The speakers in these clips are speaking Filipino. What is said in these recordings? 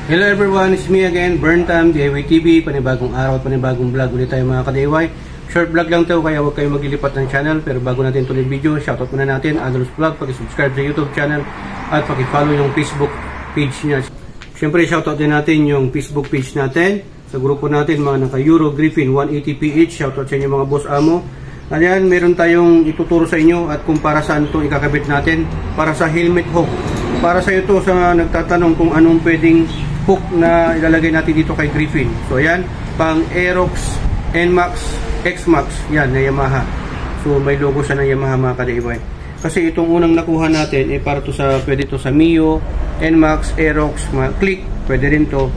Hello everyone, it's me again, Burntime, DIY TV, panibagong araw at panibagong vlog ulit tayo mga ka-DIY. Short vlog lang to, kaya huwag kayong maglilipat ng channel. Pero bago natin tuloy video, shoutout muna natin, Adol's Vlog, pag-subscribe sa YouTube channel at pag-follow yung Facebook page niya. Siyempre, shoutout din natin yung Facebook page natin, sa grupo natin, mga naka-Euro Griffin 180PH, shoutout sa inyo mga boss amo. Ayan, meron tayong ituturo sa inyo at kung para saan ito ikakabit natin, para sa helmet hook. Para sa ito sa nagtatanong kung anong pwedeng hook na ilalagay natin dito kay Griffin. So ayan, pang Aerox, NMAX, XMAX, yan na Yamaha. So may logo siya ng Yamaha mga ka-DIY. Kasi itong unang nakuha natin para to sa, pwede to sa Mio, NMAX, Aerox, Click, pwede rin to.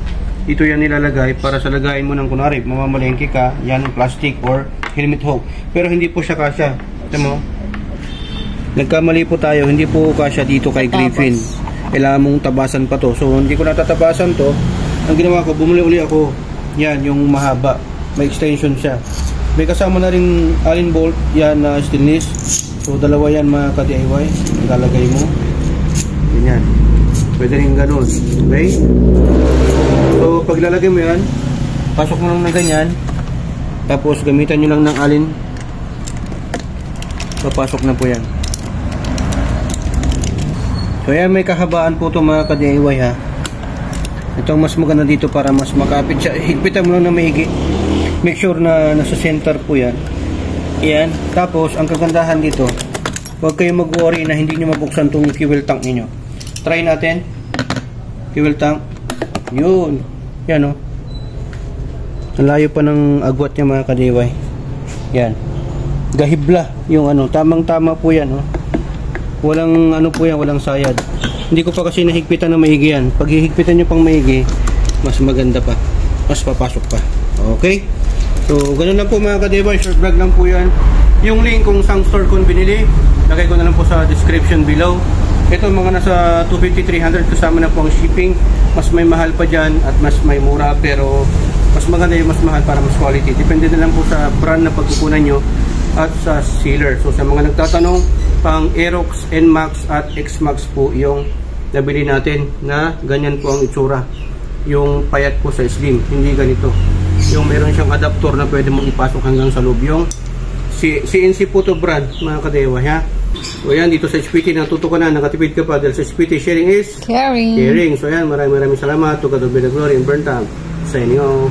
Ito yan nilalagay para sa lagayin mo ng kunwari, mamamalengke ka, yan plastic or helmet hook. Pero hindi po siya kasya. Ito mo, nagkamali po tayo, hindi po kasya dito kay Griffin. Kailangan mong tabasan pa to. So hindi ko natatabasan to. Ang ginawa ko, bumuli uli ako. Yan, yung mahaba. May extension siya. May kasama na rin Allen bolt. Yan na stainless. So dalawa yan mga ka-DIY. Ilalagay mo. Ganyan. Pwede rin ganun. Okay? So pag lalagay mo yan, pasok mo lang na ganyan. Tapos gamitan nyo lang ng Allen. Papasok na po yan. So yan, may kahabaan po ito mga ka-DIY ha. Ito ang mas maganda dito para mas makapit siya. Higpitan mo lang na maigi. Make sure na nasa center po yan. Yan. Tapos ang kagandahan dito, huwag kayong mag-worry na hindi nyo mabuksan itong fuel tank ninyo. Try natin. Fuel tank. Yun. Yan o. Ang layo pa ng agwat niya mga ka-DIY. Yan. Gahibla yung ano. Tamang-tama po yan o. Walang ano po yan, walang sayad. Hindi ko pa kasi nahigpitan na maigi yan. Pag hihigpitan nyo pang maigi, mas maganda pa. Mas papasok pa. Okay? So, ganun lang po mga ka-DIY. Short vlog lang po yan. Yung link kung saan store ko binili, lagay ko na lang po sa description below. Ito mga nasa 250-300 kasama na po ang shipping. Mas may mahal pa dyan at mas may mura. Pero mas maganda yung mas mahal para mas quality. Depende na lang po sa brand na pagkukunan nyo at sa sealer. So, sa mga nagtatanong, pang Aerox, NMAX at XMAX po yung nabili natin na ganyan po ang itsura. Yung payat po sa slim, hindi ganito. Yung meron siyang adapter na pwede mong ipasok hanggang sa loob. Yung CNC po to brand mga ka-DIY ha. So yan, dito sa SPT natuto ka na, nakatipid ka pa dahil sa SPT sharing is caring. So yan, maraming salamat to God be the glory and Burntime. Signing off.